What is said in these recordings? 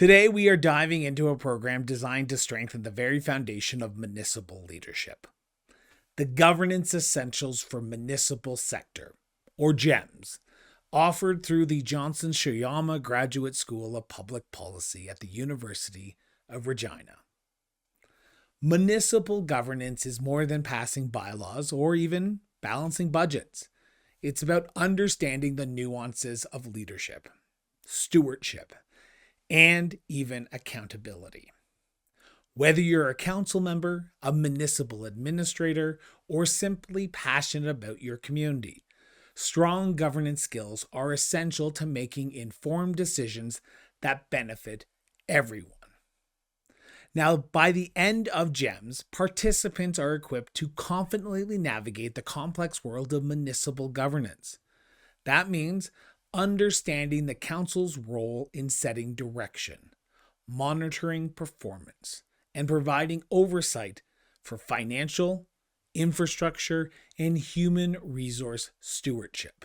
Today, we are diving into a program designed to strengthen the very foundation of municipal leadership. The Governance Essentials for Municipal Sector, or GEMS, offered through the Johnson Shoyama Graduate School of Public Policy at the University of Regina. Municipal governance is more than passing bylaws or even balancing budgets. It's about understanding the nuances of leadership, stewardship, and even accountability. Whether you're a council member, a municipal administrator, or simply passionate about your community, strong governance skills are essential to making informed decisions that benefit everyone. Now, by the end of GEMS, participants are equipped to confidently navigate the complex world of municipal governance. That means understanding the council's role in setting direction, monitoring performance, and providing oversight for financial, infrastructure, and human resource stewardship.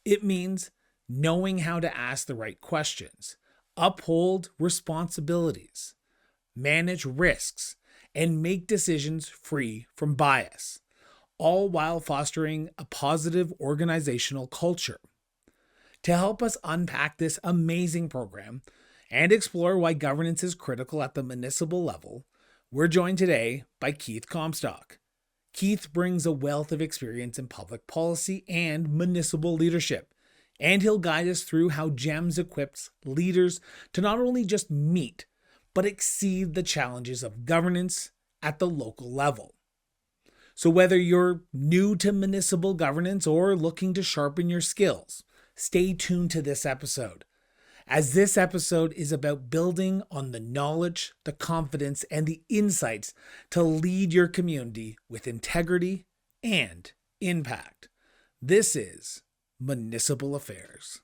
It means knowing how to ask the right questions, uphold responsibilities, manage risks, and make decisions free from bias, all while fostering a positive organizational culture. To help us unpack this amazing program and explore why governance is critical at the municipal level, we're joined today by Keith Comstock. Keith brings a wealth of experience in public policy and municipal leadership, and he'll guide us through how GEMS equips leaders to not only just meet, but exceed the challenges of governance at the local level. So whether you're new to municipal governance or looking to sharpen your skills, stay tuned to this episode, as this episode is about building on the knowledge, the confidence, and the insights to lead your community with integrity and impact. This is Municipal Affairs.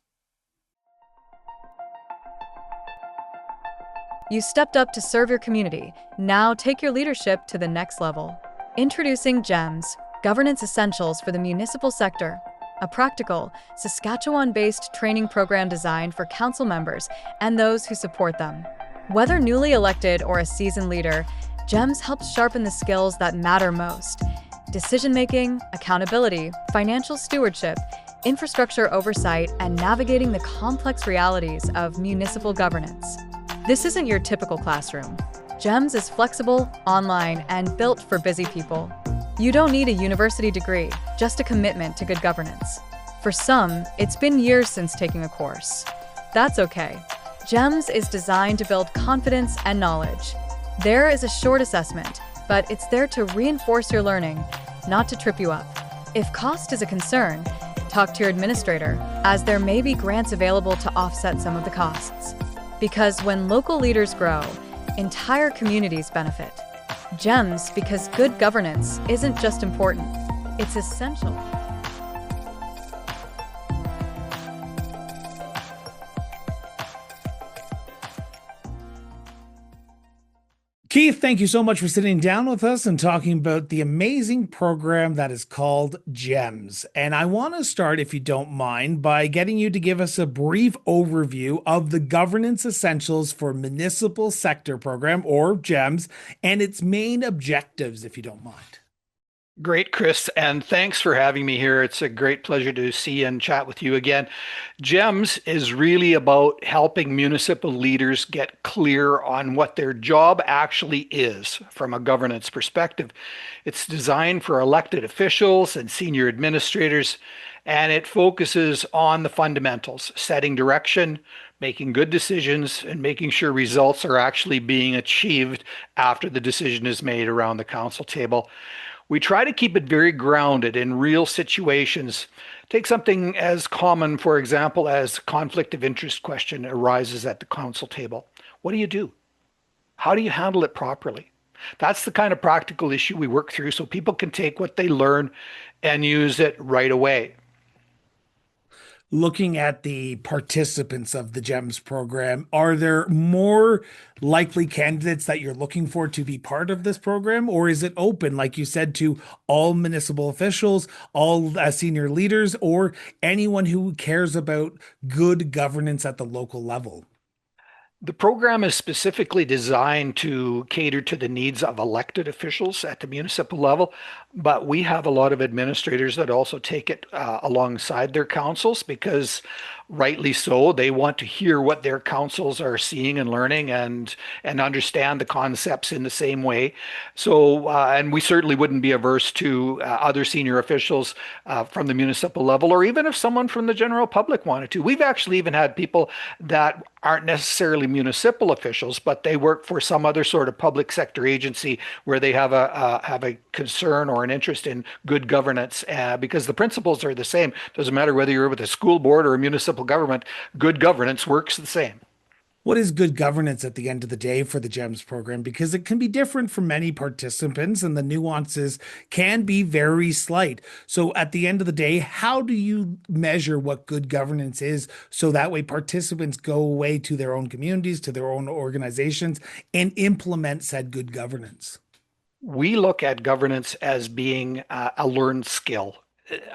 You stepped up to serve your community. Now take your leadership to the next level. Introducing GEMS, Governance Essentials for the Municipal Sector, a practical, Saskatchewan-based training program designed for council members and those who support them. Whether newly elected or a seasoned leader, GEMS helps sharpen the skills that matter most: decision-making, accountability, financial stewardship, infrastructure oversight, and navigating the complex realities of municipal governance. This isn't your typical classroom. GEMS is flexible, online, and built for busy people. You don't need a university degree, just a commitment to good governance. For some, it's been years since taking a course. That's okay. GEMS is designed to build confidence and knowledge. There is a short assessment, but it's there to reinforce your learning, not to trip you up. If cost is a concern, talk to your administrator, as there may be grants available to offset some of the costs. Because when local leaders grow, entire communities benefit. GEMS, because good governance isn't just important, it's essential. Keith, thank you so much for sitting down with us and talking about the amazing program that is called GEMS. And I want to start, if you don't mind, by getting you to give us a brief overview of the Governance Essentials for Municipal Sector program, or GEMS, and its main objectives, if you don't mind. Great, Chris, and thanks for having me here. It's a great pleasure to see and chat with you again. GEMS is really about helping municipal leaders get clear on what their job actually is from a governance perspective. It's designed for elected officials and senior administrators, and it focuses on the fundamentals: setting direction, making good decisions, and making sure results are actually being achieved after the decision is made around the council table. We try to keep it very grounded in real situations. Take something as common, for example, as conflict of interest question arises at the council table. What do you do? How do you handle it properly? That's the kind of practical issue we work through so people can take what they learn and use it right away. Looking at the participants of the GEMS program, are there more likely candidates that you're looking for to be part of this program? Or is it open, like you said, to all municipal officials, all senior leaders, or anyone who cares about good governance at the local level? The program is specifically designed to cater to the needs of elected officials at the municipal level, but we have a lot of administrators that also take it alongside their councils because rightly so, they want to hear what their councils are seeing and learning and understand the concepts in the same way. So, and we certainly wouldn't be averse to other senior officials from the municipal level, or even if someone from the general public wanted to. We've actually even had people that aren't necessarily municipal officials, but they work for some other sort of public sector agency where they have a concern or an interest in good governance, because the principles are the same. Doesn't matter whether you're with a school board or a municipal government, good governance works the same. What is good governance at the end of the day for the GEMS program? Because it can be different for many participants and the nuances can be very slight. So, at the end of the day, how do you measure what good governance is so that way participants go away to their own communities, to their own organizations, and implement said good governance? We look at governance as being a learned skill.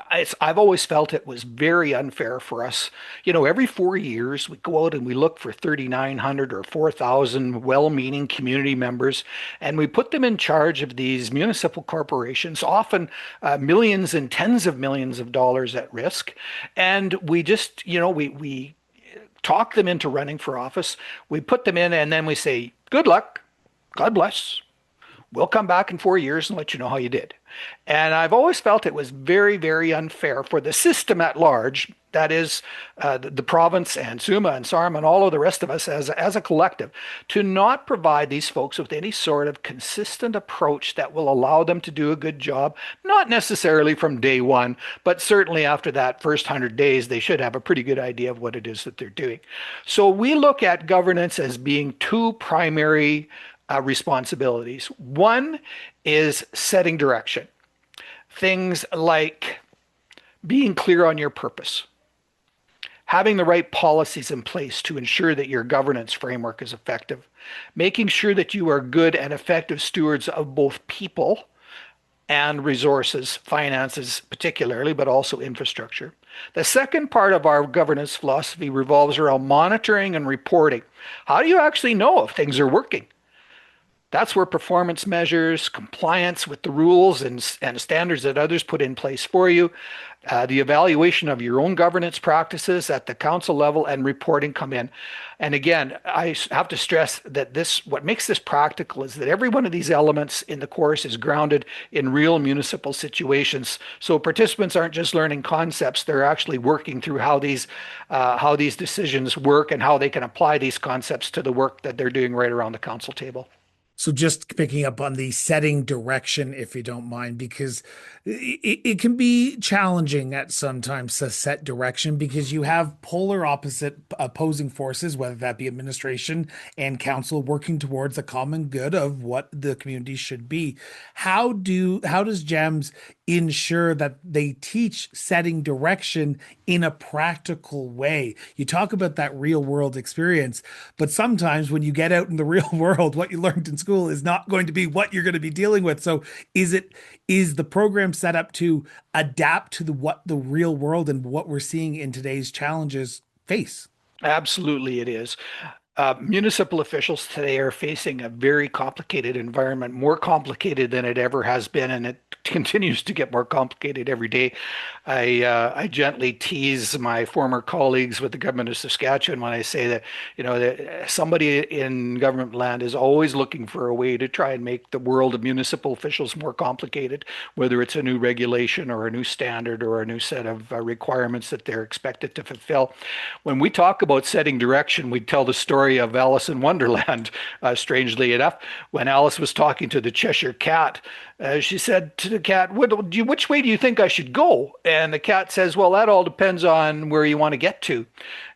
I've always felt it was very unfair for us. You know, every 4 years we go out and we look for 3,900 or 4,000 well-meaning community members, and we put them in charge of these municipal corporations, often millions and tens of millions of dollars at risk. And we just, we talk them into running for office. We put them in, and then we say, "Good luck, God bless. We'll come back in 4 years and let you know how you did." And I've always felt it was very, very unfair for the system at large, that is, the province and SUMA and SARM and all of the rest of us as a collective, to not provide these folks with any sort of consistent approach that will allow them to do a good job, not necessarily from day one, but certainly after that first 100 days, they should have a pretty good idea of what it is that they're doing. So we look at governance as being two primary responsibilities. One is setting direction. Things like being clear on your purpose, having the right policies in place to ensure that your governance framework is effective, making sure that you are good and effective stewards of both people and resources, finances particularly, but also infrastructure. The second part of our governance philosophy revolves around monitoring and reporting. How do you actually know if things are working? That's where performance measures, compliance with the rules and standards that others put in place for you, the evaluation of your own governance practices at the council level, and reporting come in. And again, I have to stress that what makes this practical is that every one of these elements in the course is grounded in real municipal situations. So participants aren't just learning concepts; they're actually working through how these decisions work and how they can apply these concepts to the work that they're doing right around the council table. So just picking up on the setting direction, if you don't mind, because it can be challenging at sometimes to set direction because you have polar opposite opposing forces, whether that be administration and council working towards the common good of what the community should be. How does GEMS ensure that they teach setting direction in a practical way? You talk about that real world experience, but sometimes when you get out in the real world, what you learned in school is not going to be what you're going to be dealing with. So is the program set up to adapt to what the real world and what we're seeing in today's challenges face? Absolutely, it is. Municipal officials today are facing a very complicated environment, more complicated than it ever has been, and it continues to get more complicated every day. I gently tease my former colleagues with the government of Saskatchewan when I say that that somebody in government land is always looking for a way to try and make the world of municipal officials more complicated, whether it's a new regulation or a new standard or a new set of requirements that they're expected to fulfill. When we talk about setting direction, we tell the story of Alice in Wonderland. Strangely enough, when Alice was talking to the Cheshire Cat, she said to the cat, which way do you think I should go? And the cat says, well, that all depends on where you want to get to.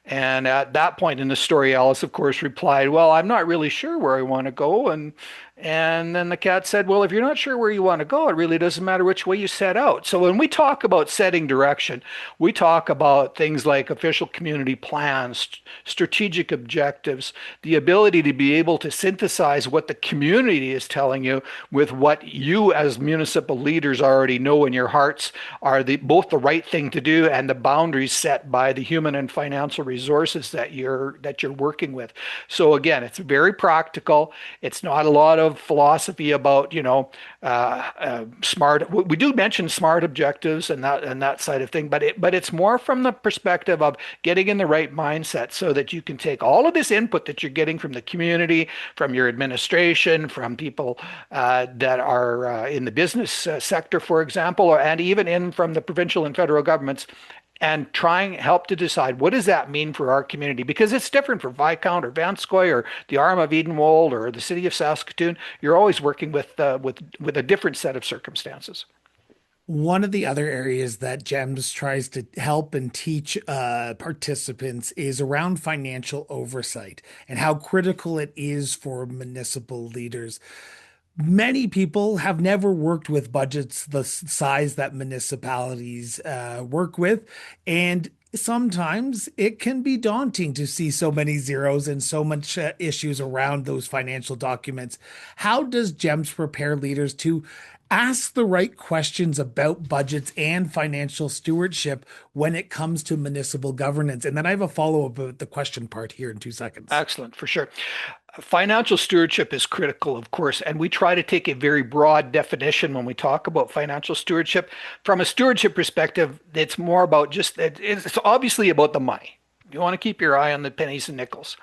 And at that point in the story, Alice, of course, replied, well, I'm not really sure where I want to go. And then the cat said, well, if you're not sure where you want to go, it really doesn't matter which way you set out. So when we talk about setting direction, we talk about things like official community plans, strategic objectives, the ability to be able to synthesize what the community is telling you with what you you as municipal leaders already know in your hearts are both the right thing to do and the boundaries set by the human and financial resources that you're working with. So again, it's very practical. It's not a lot of philosophy about, smart. We do mention smart objectives and that side of thing, but it's more from the perspective of getting in the right mindset so that you can take all of this input that you're getting from the community, from your administration, from people that are in the business sector, for example, and even in from the provincial and federal governments, and trying help to decide what does that mean for our community, because it's different for Viscount or Vanscoy or the Arm of Edenwold or the city of Saskatoon. You're always working with a different set of circumstances. One of the other areas that GEMS tries to help and teach participants is around financial oversight and how critical it is for municipal leaders. Many people have never worked with budgets the size that municipalities work with. And sometimes it can be daunting to see so many zeros and so much issues around those financial documents. How does GEMS prepare leaders to ask the right questions about budgets and financial stewardship when it comes to municipal governance? And then I have a follow up about the question part here in 2 seconds. Excellent, for sure. Financial stewardship is critical, of course, and we try to take a very broad definition when we talk about financial stewardship. From a stewardship perspective, it's more about it's obviously about the money. You want to keep your eye on the pennies and nickels.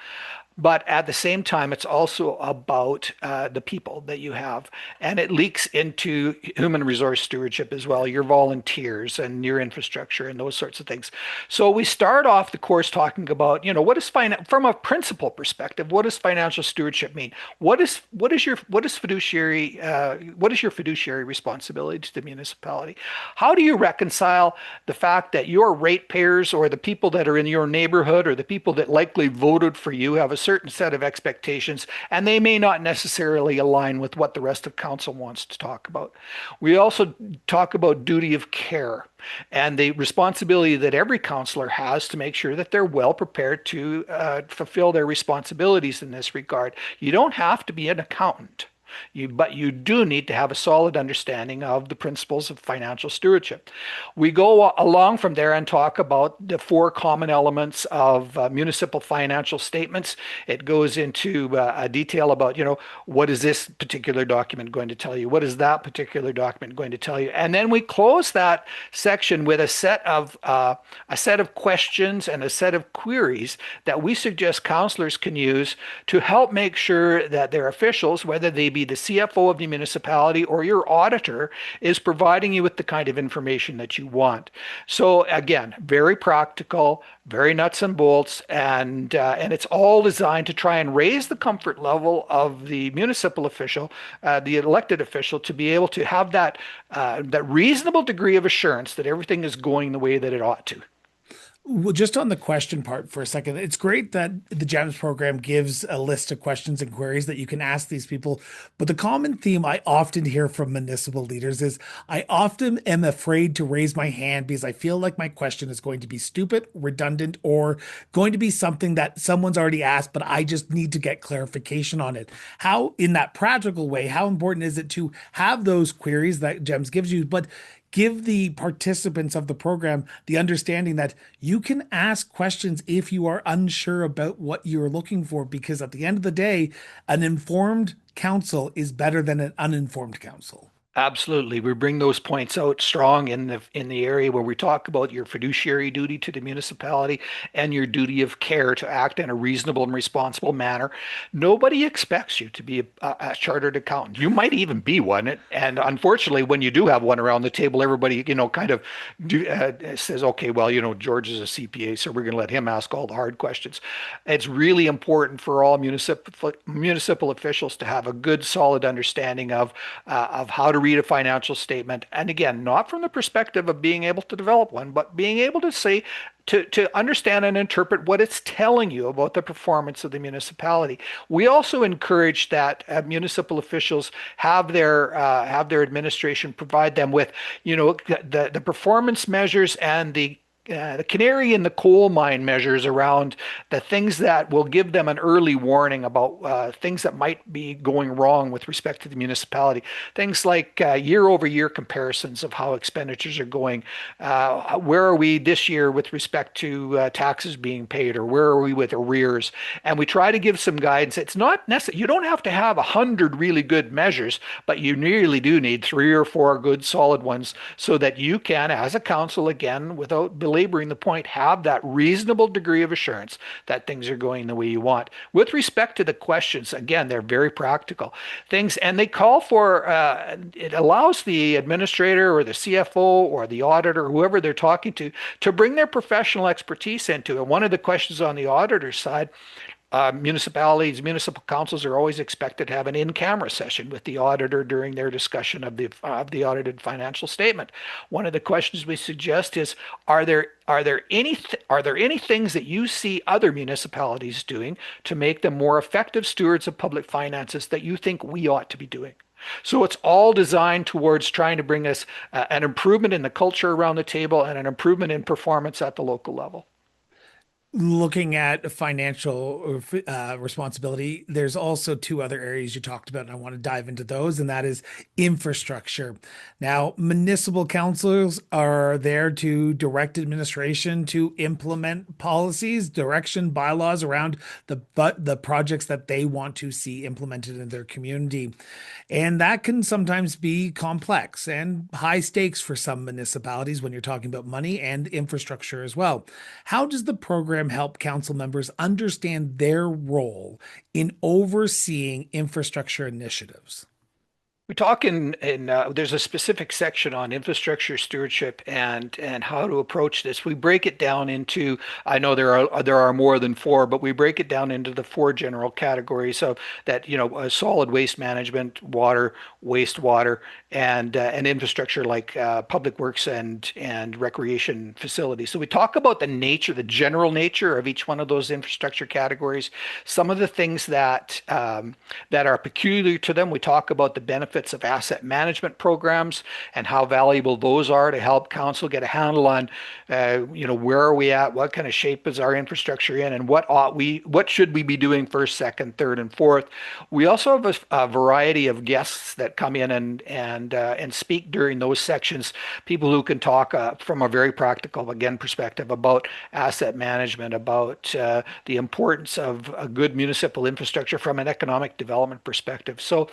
But at the same time, it's also about the people that you have. And it leaks into human resource stewardship as well, your volunteers and your infrastructure and those sorts of things. So we start off the course talking about, from a principle perspective, what does financial stewardship mean? What is fiduciary responsibility to the municipality? How do you reconcile the fact that your ratepayers or the people that are in your neighborhood or the people that likely voted for you have a certain set of expectations, and they may not necessarily align with what the rest of council wants to talk about. We also talk about duty of care and the responsibility that every councillor has to make sure that they're well prepared to fulfill their responsibilities in this regard. You don't have to be an accountant. But you do need to have a solid understanding of the principles of financial stewardship. We go along from there and talk about the four common elements of municipal financial statements. It goes into a detail about, what is this particular document going to tell you? What is that particular document going to tell you? And then we close that section with a set of questions and a set of queries that we suggest councillors can use to help make sure that their officials, whether they be the CFO of the municipality or your auditor, is providing you with the kind of information that you want. So again, very practical, very nuts and bolts, and it's all designed to try and raise the comfort level of the municipal official, the elected official, to be able to have that reasonable degree of assurance that everything is going the way that it ought to. Well, just on the question part for a second, it's great that the GEMS program gives a list of questions and queries that you can ask these people. But the common theme I often hear from municipal leaders is I often am afraid to raise my hand because I feel like my question is going to be stupid, redundant, or going to be something that someone's already asked, but I just need to get clarification on it. How, in that practical way, how important is it to have those queries that GEMS gives you, but give the participants of the program the understanding that you can ask questions if you are unsure about what you're looking for, because at the end of the day, an informed council is better than an uninformed council. Absolutely. We bring those points out strong in the area where we talk about your fiduciary duty to the municipality and your duty of care to act in a reasonable and responsible manner. Nobody expects you to be a chartered accountant. You might even be one. And unfortunately, when you do have one around the table, everybody, says, okay, well, George is a CPA, so we're going to let him ask all the hard questions. It's really important for all municipal officials to have a good, solid understanding of how to read a financial statement. And again, not from the perspective of being able to develop one, but being able to say, to understand and interpret what it's telling you about the performance of the municipality. We also encourage that municipal officials have their administration provide them with, the performance measures and the the canary in the coal mine measures around the things that will give them an early warning about things that might be going wrong with respect to the municipality. Things like year-over-year comparisons of how expenditures are going. Where are we this year with respect to taxes being paid, or where are we with arrears? And we try to give some guidance. It's not necessary. You don't have to have 100 really good measures, but you really do need three or four good solid ones so that you can, as a council, again, without belaboring the point, have that reasonable degree of assurance that things are going the way you want. With respect to the questions, again, they're very practical things, and they call for, it allows the administrator or the CFO or the auditor, whoever they're talking to bring their professional expertise into it. One of the questions on the auditor's side, municipalities, municipal councils are always expected to have an in-camera session with the auditor during their discussion of the audited financial statement. One of the questions we suggest is, are there any things that you see other municipalities doing to make them more effective stewards of public finances that you think we ought to be doing? So it's all designed towards trying to bring us an improvement in the culture around the table and an improvement in performance at the local level. Looking at financial responsibility, there's also two other areas you talked about, and I want to dive into those, and that is infrastructure. Now, municipal councils are there to direct administration to implement policies, direction, bylaws around the projects that they want to see implemented in their community. And that can sometimes be complex and high stakes for some municipalities when you're talking about money and infrastructure as well. How does the program help council members understand their role in overseeing infrastructure initiatives? We talk there's a specific section on infrastructure stewardship and how to approach this. We break it down into, I know there are more than four, but we break it down into the four general categories of that, solid waste management, water, wastewater, and infrastructure like public works and recreation facilities. So we talk about the general nature of each one of those infrastructure categories. Some of the things that are peculiar to them. We talk about the benefits of asset management programs and how valuable those are to help council get a handle on, where are we at, what kind of shape is our infrastructure in, and what should we be doing first, second, third, and fourth. We also have a variety of guests that come in and speak during those sections. People who can talk from a very practical, again, perspective about asset management, about the importance of a good municipal infrastructure from an economic development perspective. So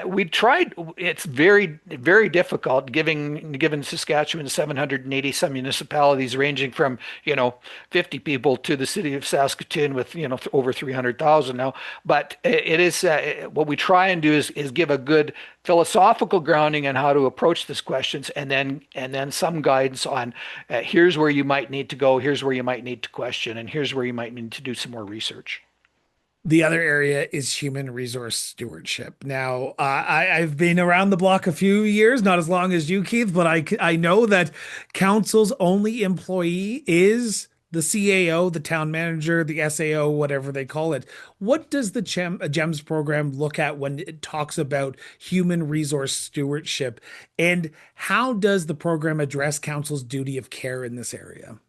we tried. It's very, very difficult, given Saskatchewan 780 some municipalities ranging from 50 people to the city of Saskatoon with over 300,000 now. But it is what we try and do is give a good philosophical grounding on how to approach these questions, and then some guidance on here's where you might need to go, here's where you might need to question, and here's where you might need to do some more research. The other area is human resource stewardship. Now, I've been around the block a few years, not as long as you, Keith, but I know that council's only employee is the CAO, the town manager, the SAO, whatever they call it. What does the GEMS program look at when it talks about human resource stewardship? And how does the program address council's duty of care in this area?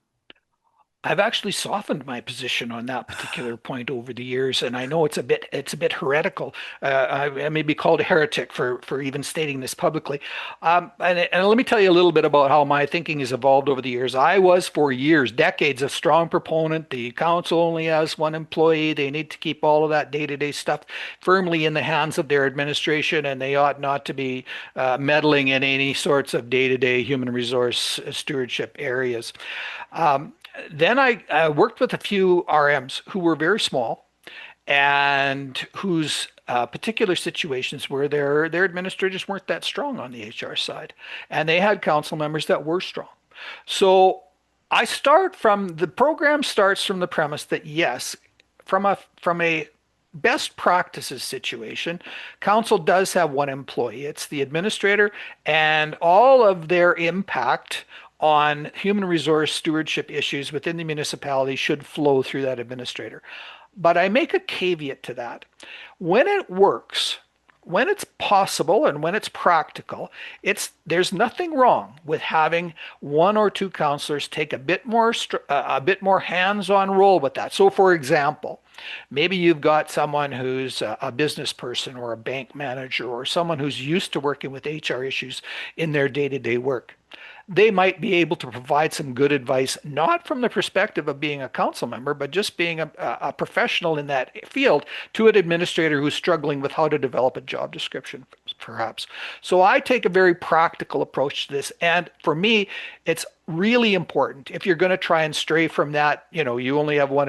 I've actually softened my position on that particular point over the years, and I know it's a bit heretical. I may be called a heretic for even stating this publicly. And let me tell you a little bit about how my thinking has evolved over the years. I was for years, decades, a strong proponent. The council only has one employee. They need to keep all of that day-to-day stuff firmly in the hands of their administration, and they ought not to be meddling in any sorts of day-to-day human resource stewardship areas. Then I worked with a few RMs who were very small and whose particular situations where their administrators weren't that strong on the HR side, and they had council members that were strong. So the program starts from the premise that yes, from a best practices situation, council does have one employee. It's the administrator, and all of their impact on human resource stewardship issues within the municipality should flow through that administrator. But I make a caveat to that. When it works, when it's possible and when it's practical, there's nothing wrong with having one or two counselors take a bit more hands-on role with that. So, for example, maybe you've got someone who's a business person or a bank manager or someone who's used to working with HR issues in their day-to-day work. They might be able to provide some good advice, not from the perspective of being a council member, but just being a professional in that field to an administrator who's struggling with how to develop a job description, perhaps. So I take a very practical approach to this. And for me, it's really important if you're going to try and stray from that, you only have one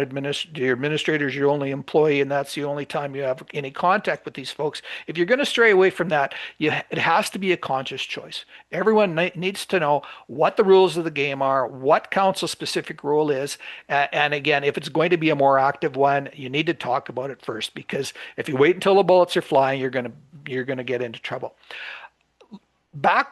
your administrator is your only employee, and that's the only time you have any contact with these folks. If you're going to stray away from that, it has to be a conscious choice. Everyone needs to know what the rules of the game are, what council specific role is. And again, if it's going to be a more active one, you need to talk about it first, because if you wait until the bullets are flying, you're going to get into trouble.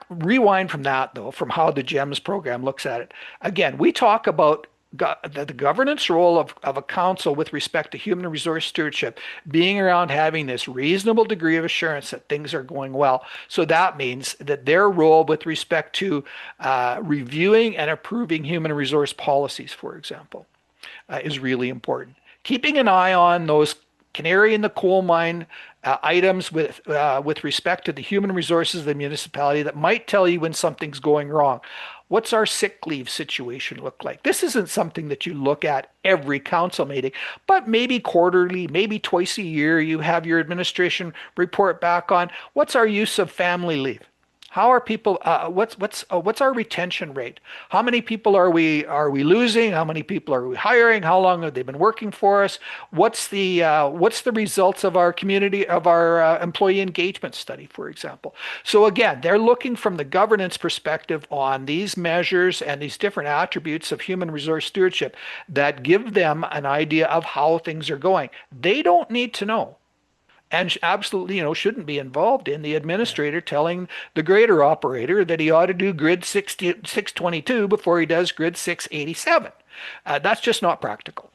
Rewind from that, though, from how the GEMS program looks at it. Again, we talk about the governance role of a council with respect to human resource stewardship being around having this reasonable degree of assurance that things are going well. So that means that their role with respect to reviewing and approving human resource policies, for example, is really important. Keeping an eye on those canary in the coal mine items with respect to the human resources of the municipality that might tell you when something's going wrong. What's our sick leave situation look like? This isn't something that you look at every council meeting, but maybe quarterly, maybe twice a year, you have your administration report back on what's our use of family leave. How are people? What's our retention rate? How many people are we losing? How many people are we hiring? How long have they been working for us? What's the results of our employee engagement study, for example? So again, they're looking from the governance perspective on these measures and these different attributes of human resource stewardship that give them an idea of how things are going. They don't need to know, and absolutely, shouldn't be involved in the administrator telling the grader operator that he ought to do grid 622 before he does grid 687. That's just not practical.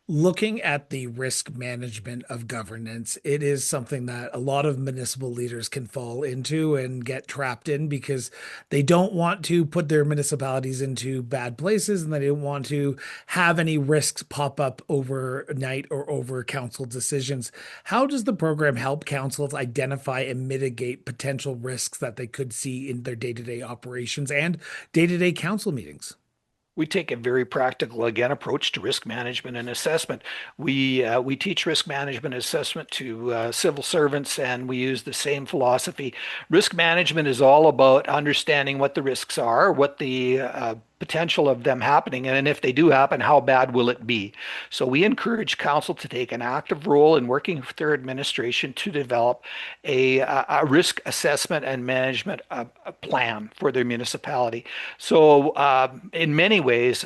Looking at the risk management of governance, it is something that a lot of municipal leaders can fall into and get trapped in because they don't want to put their municipalities into bad places, and they don't want to have any risks pop up overnight or over council decisions. How does the program help councils identify and mitigate potential risks that they could see in their day-to-day operations and day-to-day council meetings? We take a very practical, again, approach to risk management and assessment. We teach risk management assessment to civil servants, and we use the same philosophy. Risk management is all about understanding what the risks are, what the potential of them happening, and if they do happen, how bad will it be? So we encourage council to take an active role in working with their administration to develop a risk assessment and management plan for their municipality. So in many ways,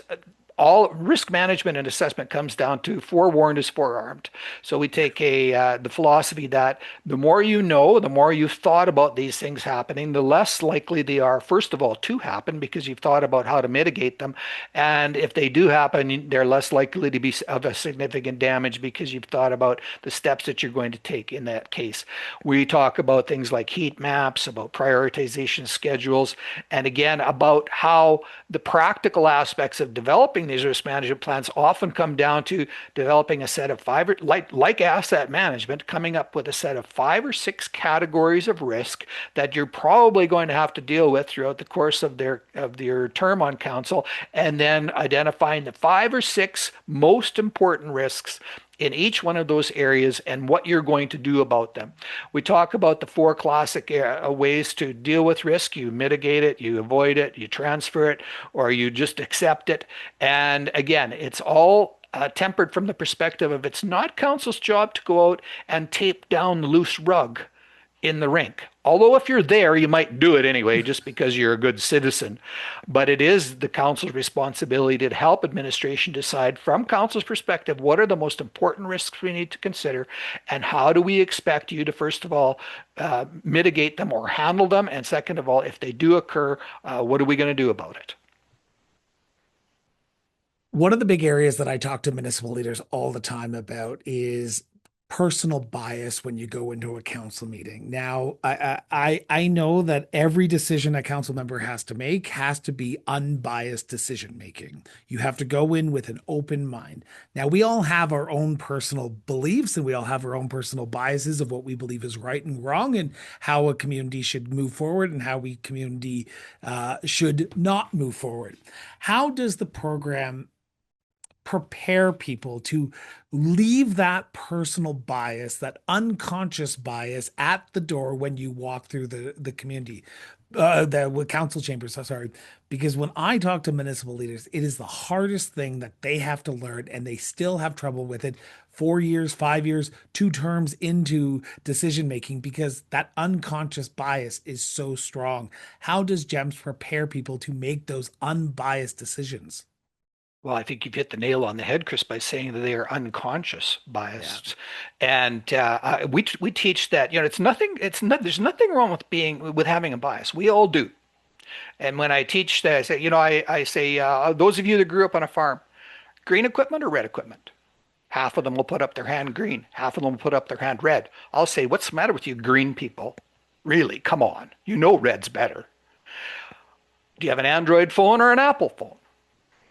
all risk management and assessment comes down to forewarned is forearmed. So we take the philosophy that the more you know, the more you've thought about these things happening, the less likely they are, first of all, to happen because you've thought about how to mitigate them. And if they do happen, they're less likely to be of a significant damage because you've thought about the steps that you're going to take in that case. We talk about things like heat maps, about prioritization schedules, and again, about how the practical aspects of developing these risk management plans often come down to developing a set of five, like asset management, coming up with a set of 5 or 6 categories of risk that you're probably going to have to deal with throughout the course of your term on council, and then identifying the 5 or 6 most important risks in each one of those areas and what you're going to do about them. We talk about the 4 classic ways to deal with risk. You mitigate it, you avoid it, you transfer it, or you just accept it. And again, it's all tempered from the perspective of it's not council's job to go out and tape down the loose rug in the rink. Although if you're there, you might do it anyway, just because you're a good citizen. But it is the council's responsibility to help administration decide from council's perspective, what are the most important risks we need to consider, and how do we expect you to, first of all, mitigate them or handle them, and second of all, if they do occur, what are we going to do about it? One of the big areas that I talk to municipal leaders all the time about is personal bias when you go into a council meeting. Now, I know that every decision a council member has to make has to be unbiased decision making. You have to go in with an open mind. Now, we all have our own personal beliefs and we all have our own personal biases of what we believe is right and wrong and how a community should move forward and how we community should not move forward. How does the program prepare people to leave that personal bias, that unconscious bias at the door when you walk through the community, the council chambers? Sorry, because when I talk to municipal leaders, it is the hardest thing that they have to learn, and they still have trouble with it. 4 years, 5 years, two terms into decision making because that unconscious bias is so strong. How does GEMS prepare people to make those unbiased decisions? Well, I think you've hit the nail on the head, Chris, by saying that they are unconscious Yeah. biased, and we teach that it's nothing. It's not. There's nothing wrong with having a bias. We all do. And when I teach that, I say, I say, those of you that grew up on a farm, green equipment or red equipment. Half of them will put up their hand green. Half of them will put up their hand red. I'll say, what's the matter with you green people? Really, come on. You know red's better. Do you have an Android phone or an Apple phone?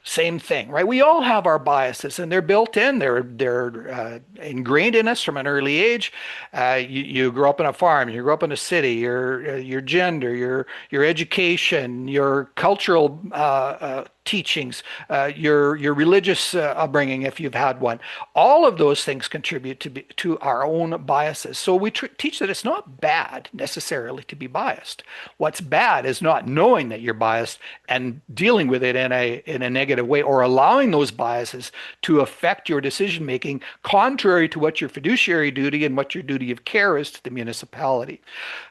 Same thing, right? We all have our biases, and they're built in. They're ingrained in us from an early age. You grow up in a farm, you grow up in a city. Your gender, your education, your cultural teachings, your religious upbringing, if you've had one. All of those things contribute to our own biases. So we teach that it's not bad necessarily to be biased. What's bad is not knowing that you're biased and dealing with it in a negative way, or allowing those biases to affect your decision making contrary to what your fiduciary duty and what your duty of care is to the municipality.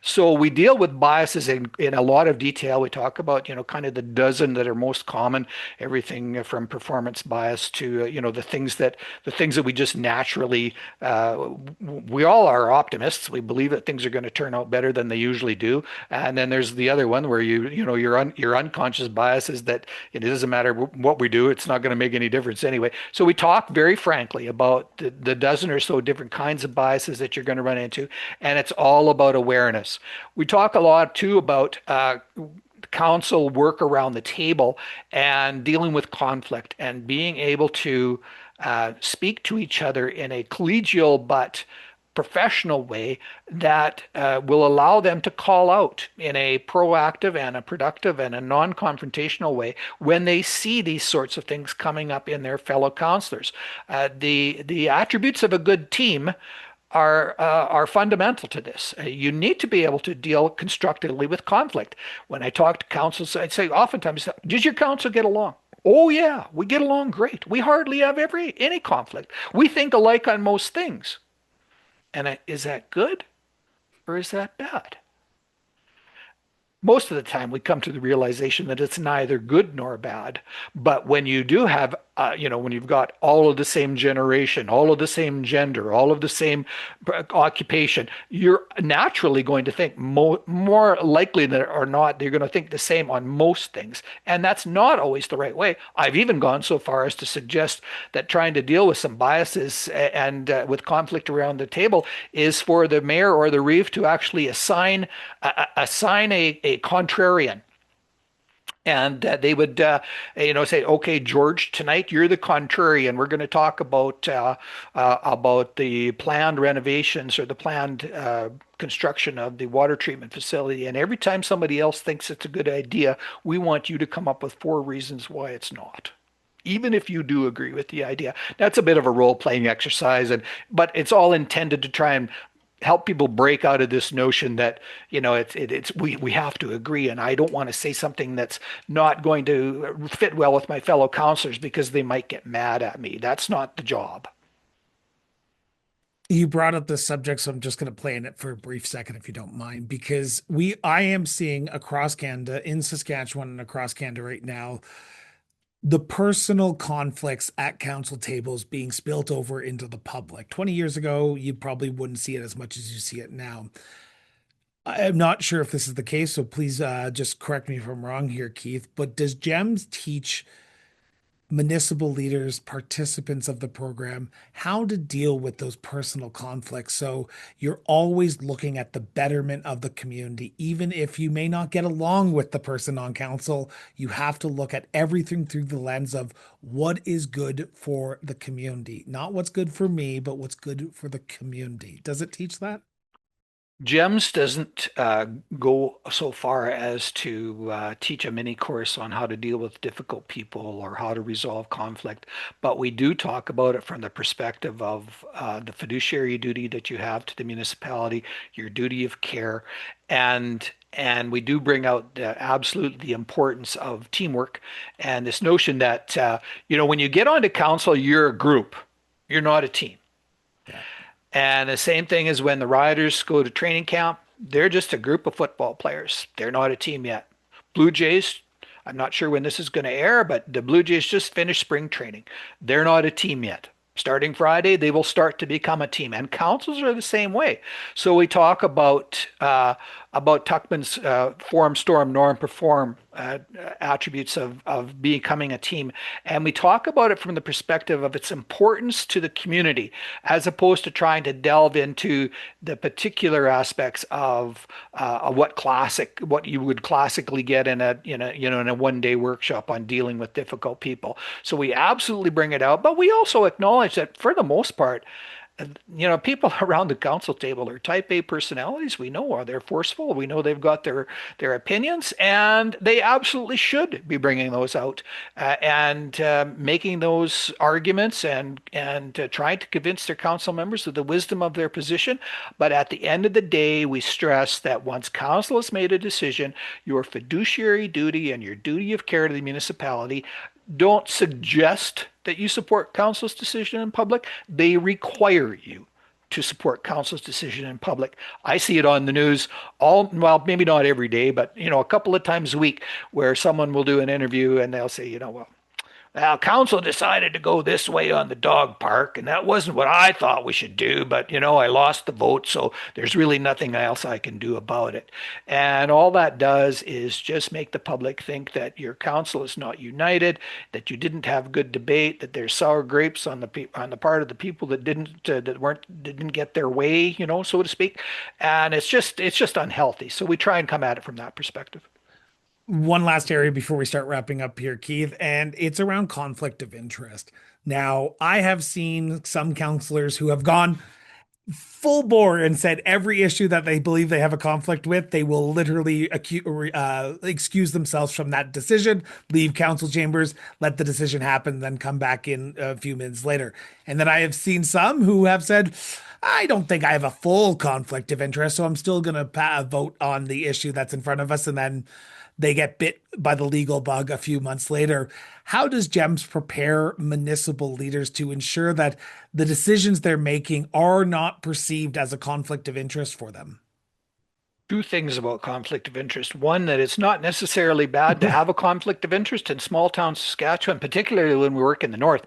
So we deal with biases in a lot of detail. We talk about, kind of the dozen that are most common, everything from performance bias to, the things that we just naturally, we all are optimists. We believe that things are going to turn out better than they usually do. And then there's the other one where your unconscious bias is that it doesn't matter what we do, it's not going to make any difference anyway. So we talk very frankly about the dozen or so different kinds of biases that you're going to run into, and it's all about awareness. We talk a lot too about council work around the table and dealing with conflict and being able to speak to each other in a collegial but professional way that will allow them to call out in a proactive and a productive and a non-confrontational way when they see these sorts of things coming up in their fellow councillors. The attributes of a good team are fundamental to this. You need to be able to deal constructively with conflict. When I talk to councils, I'd say oftentimes, does your council get along? Oh yeah, we get along great. We hardly have any conflict. We think alike on most things. And is that good or is that bad? Most of the time we come to the realization that it's neither good nor bad. But when you do have, when you've got all of the same generation, all of the same gender, all of the same occupation, you're naturally going to think more likely than or not, you're going to think the same on most things. And that's not always the right way. I've even gone so far as to suggest that trying to deal with some biases and with conflict around the table is for the mayor or the reeve to actually assign a contrarian. And they would, say, "Okay, George, tonight you're the contrarian. We're going to talk about the planned renovations or the planned construction of the water treatment facility. And every time somebody else thinks it's a good idea, we want you to come up with 4 reasons why it's not." Even if you do agree with the idea. That's a bit of a role-playing exercise, but it's all intended to try and help people break out of this notion that we have to agree, and I don't want to say something that's not going to fit well with my fellow counselors because they might get mad at me. That's not the job. You brought up this subject, so I'm just going to play in it for a brief second, if you don't mind, because I am seeing across Canada, in Saskatchewan and across Canada right now, the personal conflicts at council tables being spilt over into the public. 20 years ago, you probably wouldn't see it as much as you see it now. I'm not sure if this is the case, so please just correct me if I'm wrong here, Keith. But does GEMS teach municipal leaders, participants of the program, how to deal with those personal conflicts. So you're always looking at the betterment of the community. Even if you may not get along with the person on council, you have to look at everything through the lens of what is good for the community. Not what's good for me, but what's good for the community. Does it teach that? GEMS doesn't go so far as to teach a mini course on how to deal with difficult people or how to resolve conflict, but we do talk about it from the perspective of the fiduciary duty that you have to the municipality, your duty of care, and we do bring out absolutely the importance of teamwork and this notion that when you get onto council, you're a group, you're not a team. Yeah. And the same thing is when the Riders go to training camp, they're just a group of football players. They're not a team yet. Blue Jays, I'm not sure when this is going to air, but the Blue Jays just finished spring training. They're not a team yet. Starting Friday, they will start to become a team, and councils are the same way. So we talk about Tuckman's form, storm, norm, perform attributes of becoming a team, and we talk about it from the perspective of its importance to the community, as opposed to trying to delve into the particular aspects of what you would classically get in a 1 day workshop on dealing with difficult people. So we absolutely bring it out, but we also acknowledge that for the most part, people around the council table are type A personalities. We know they're forceful. We know they've got their opinions, and they absolutely should be bringing those out and making those arguments and trying to convince their council members of the wisdom of their position. But at the end of the day, we stress that once council has made a decision, your fiduciary duty and your duty of care to the municipality don't suggest that you support council's decision in public. They require you to support council's decision in public. I see it on the news well, maybe not every day, but a couple of times a week where someone will do an interview and they'll say, well, council decided to go this way on the dog park, and that wasn't what I thought we should do, but I lost the vote, so there's really nothing else I can do about it. And all that does is just make the public think that your council is not united, that you didn't have good debate, that there's sour grapes on the part of the people that didn't get their way, so to speak. And it's just unhealthy. So we try and come at it from that perspective. One last area before we start wrapping up here, Keith, and it's around conflict of interest. Now, I have seen some counselors who have gone full bore and said every issue that they believe they have a conflict with, they will literally excuse themselves from that decision, leave council chambers, let the decision happen, then come back in a few minutes later. And then I have seen some who have said, I don't think I have a full conflict of interest, so I'm still going to vote on the issue that's in front of us. And then they get bit by the legal bug a few months later. How does GEMS prepare municipal leaders to ensure that the decisions they're making are not perceived as a conflict of interest for them? Two things about conflict of interest. One, that it's not necessarily bad to have a conflict of interest in small town Saskatchewan, particularly when we work in the north.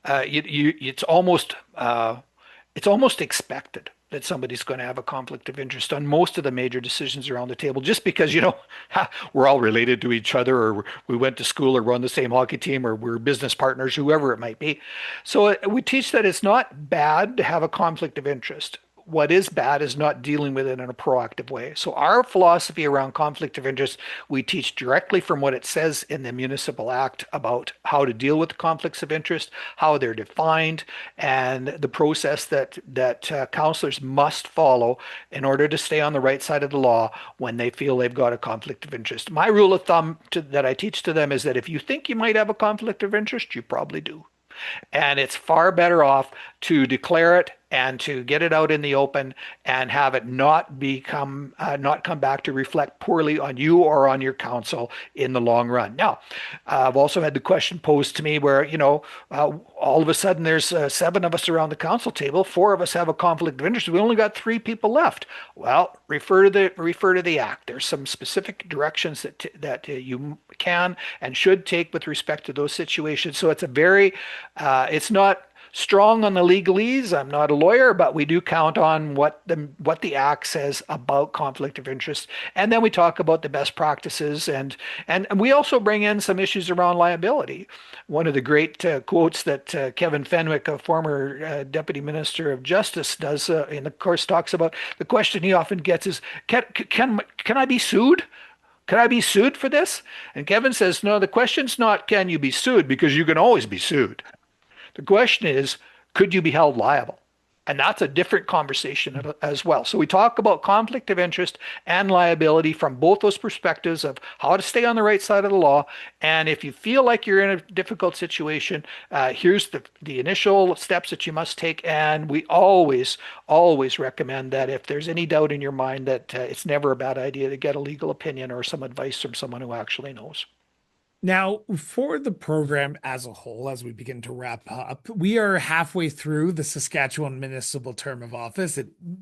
It's almost expected that somebody's going to have a conflict of interest on most of the major decisions around the table, just because, we're all related to each other, or we went to school, or we're on the same hockey team, or we're business partners, whoever it might be. So we teach that it's not bad to have a conflict of interest. What is bad is not dealing with it in a proactive way. So our philosophy around conflict of interest, we teach directly from what it says in the Municipal Act about how to deal with conflicts of interest, how they're defined, and the process that counselors must follow in order to stay on the right side of the law when they feel they've got a conflict of interest. My rule of thumb that I teach to them is that if you think you might have a conflict of interest, you probably do. And it's far better off to declare it and to get it out in the open and have it not come back to reflect poorly on you or on your council in the long run. Now, I've also had the question posed to me where, all of a sudden there's 7 of us around the council table, 4 of us have a conflict of interest. We only got 3 people left. Well, refer to the act. There's some specific directions that you can and should take with respect to those situations. So it's it's not strong on the legalese. I'm not a lawyer, but we do count on what the act says about conflict of interest. And then we talk about the best practices, and we also bring in some issues around liability. One of the great quotes that Kevin Fenwick, a former Deputy Minister of Justice, does in the course talks about the question he often gets is, can I be sued? Can I be sued for this? And Kevin says, no, the question's not can you be sued, because you can always be sued. The question is, could you be held liable? And that's a different conversation as well. So we talk about conflict of interest and liability from both those perspectives of how to stay on the right side of the law. And if you feel like you're in a difficult situation, here's the initial steps that you must take. And we always recommend that if there's any doubt in your mind, that it's never a bad idea to get a legal opinion or some advice from someone who actually knows. Now, for the program as a whole, as we begin to wrap up, we are halfway through the Saskatchewan municipal term of office.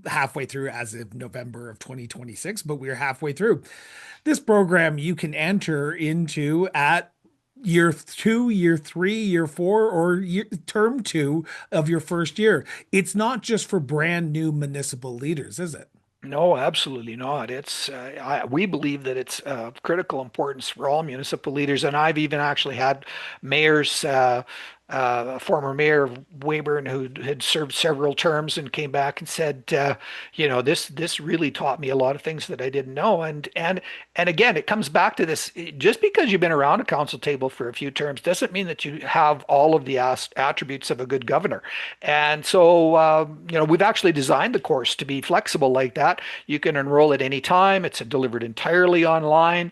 Halfway through as of November of 2026, but we're halfway through. This program you can enter into at year 2, year 3, year 4, or term 2 of your first year. It's not just for brand new municipal leaders, is it? No, absolutely not. We believe that it's of critical importance for all municipal leaders, and I've even actually had mayors, a former mayor of Weyburn who had served several terms and came back and said, this really taught me a lot of things that I didn't know. And again, it comes back to this: just because you've been around a council table for a few terms doesn't mean that you have all of the attributes of a good governor. And so, we've actually designed the course to be flexible like that. You can enroll at any time. It's delivered entirely online.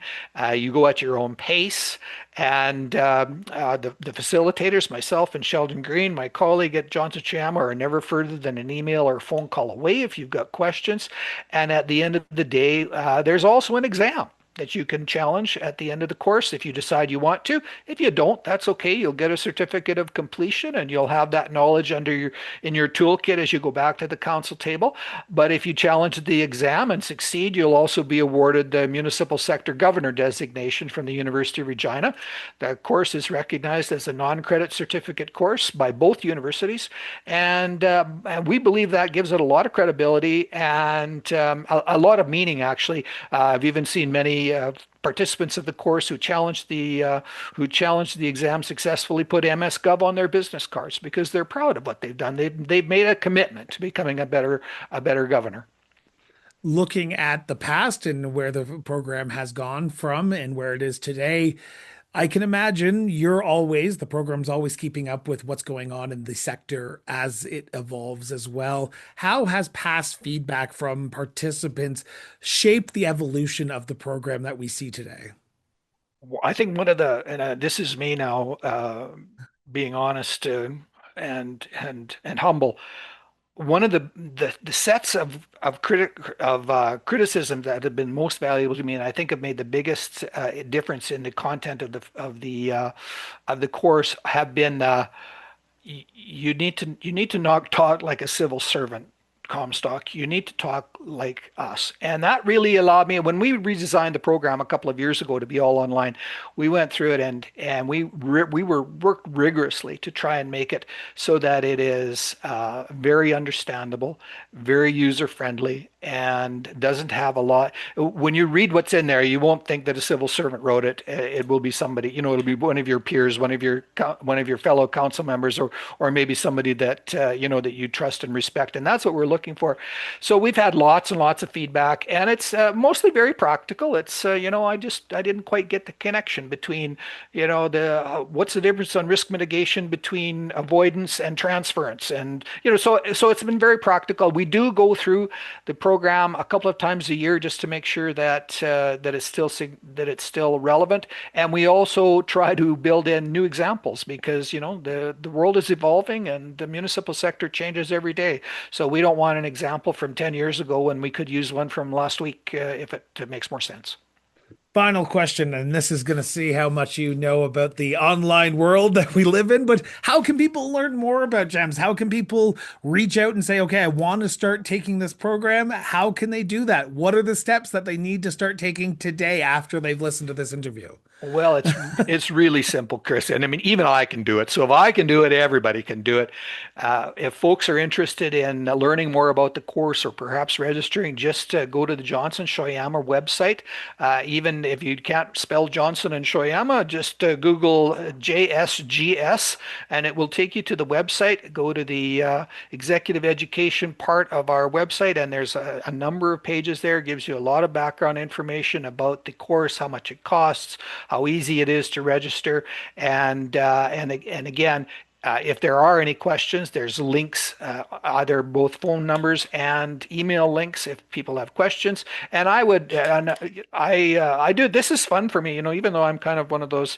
You go at your own pace. And the facilitators, myself and Sheldon Green, my colleague at Johnson Shoyama, are never further than an email or a phone call away if you've got questions. And at the end of the day, there's also an exam that you can challenge at the end of the course if you decide you want to. If you don't, that's okay. You'll get a certificate of completion and you'll have that knowledge in your toolkit as you go back to the council table. But if you challenge the exam and succeed, you'll also be awarded the Municipal Sector Governor designation from the University of Regina. The course is recognized as a non-credit certificate course by both universities, and we believe that gives it a lot of credibility and a lot of meaning, actually. I've even seen many participants of the course who challenged the exam successfully put MS.Gov on their business cards because they're proud of what they've done. They've made a commitment to becoming a better governor. Looking at the past and where the program has gone from and where it is today, I can imagine the program's always keeping up with what's going on in the sector as it evolves as well. How has past feedback from participants shaped the evolution of the program that we see today? Well, I think this is me now, being honest, and humble. One of the sets of criticism that have been most valuable to me, and I think have made the biggest difference in the content of the course, have been you need to not talk like a civil servant, Comstock. You need to talk like us. And that really allowed me, when we redesigned the program a couple of years ago to be all online, we went through it and we worked rigorously to try and make it so that it is very understandable, very user friendly, and doesn't have a lot. When you read what's in there, you won't think that a civil servant wrote it. It will be somebody, it'll be one of your peers, one of your fellow council members, or maybe somebody that that you trust and respect. And that's what we're looking for. So we've had lots and lots of feedback, and it's mostly very practical. It's I didn't quite get the connection between the what's the difference on risk mitigation between avoidance and transference, and so it's been very practical. We do go through the program a couple of times a year just to make sure that it's still relevant, and we also try to build in new examples because the world is evolving and the municipal sector changes every day. So we don't want an example from 10 years ago when we could use one from last week if it makes more sense. Final question, and this is going to see how much you know about the online world that we live in, but how can people learn more about GEMS? How can people reach out and say, okay, I want to start taking this program? How can they do that? What are the steps that they need to start taking today after they've listened to this interview? Well, it's really simple, Chris. And I mean, even I can do it. So if I can do it, everybody can do it. If folks are interested in learning more about the course or perhaps registering, just go to the Johnson Shoyama website. Even if you can't spell Johnson and Shoyama, just Google JSGS and it will take you to the website. Go to the executive education part of our website, and there's a number of pages there. It gives you a lot of background information about the course, how much it costs, how easy it is to register, and again, if there are any questions, there's links, either both phone numbers and email links if people have questions. And I do. This is fun for me, even though I'm kind of one of those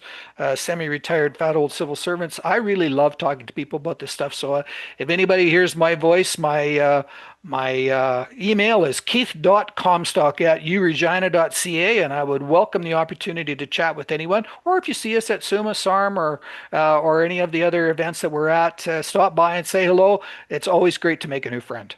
semi-retired fat old civil servants. I really love talking to people about this stuff. So if anybody hears my voice, my email is keith.comstock@uregina.ca, and I would welcome the opportunity to chat with anyone. Or if you see us at SUMA, SARM, or any of the other events that we're at, stop by and say hello. It's always great to make a new friend.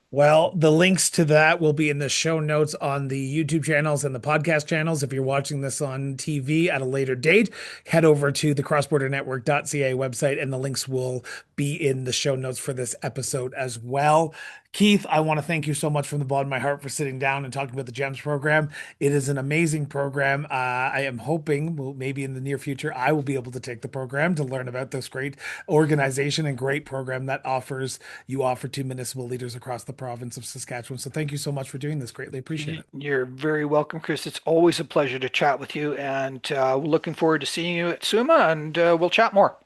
Well, the links to that will be in the show notes on the YouTube channels and the podcast channels. If you're watching this on TV at a later date, head over to the crossbordernetwork.ca website, and the links will be in the show notes for this episode as well. Keith, I want to thank you so much from the bottom of my heart for sitting down and talking about the GEMS program. It is an amazing program. I am hoping, well, maybe in the near future, I will be able to take the program to learn about this great organization and great program that you offer to municipal leaders across the province of Saskatchewan. So thank you so much for doing this. Greatly appreciate it. You're very welcome, Chris. It's always a pleasure to chat with you, and looking forward to seeing you at SUMA, and we'll chat more.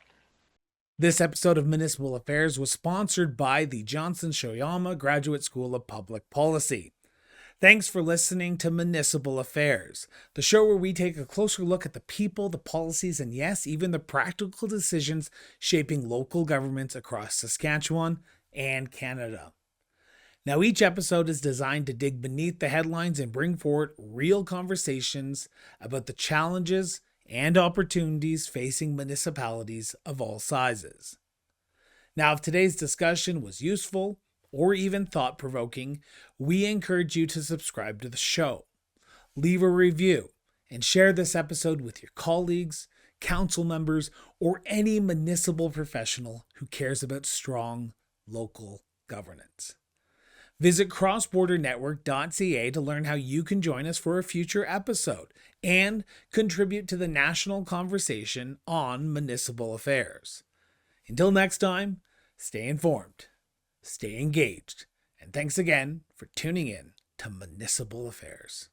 This episode of Municipal Affairs was sponsored by the Johnson Shoyama Graduate School of Public Policy. Thanks for listening to Municipal Affairs, the show where we take a closer look at the people, the policies, and yes, even the practical decisions shaping local governments across Saskatchewan and Canada. Now, each episode is designed to dig beneath the headlines and bring forward real conversations about the challenges and opportunities facing municipalities of all sizes. Now, if today's discussion was useful or even thought-provoking, we encourage you to subscribe to the show, leave a review, and share this episode with your colleagues, council members, or any municipal professional who cares about strong local governance. Visit crossbordernetwork.ca to learn how you can join us for a future episode and contribute to the national conversation on municipal affairs. Until next time, stay informed, stay engaged, and thanks again for tuning in to Municipal Affairs.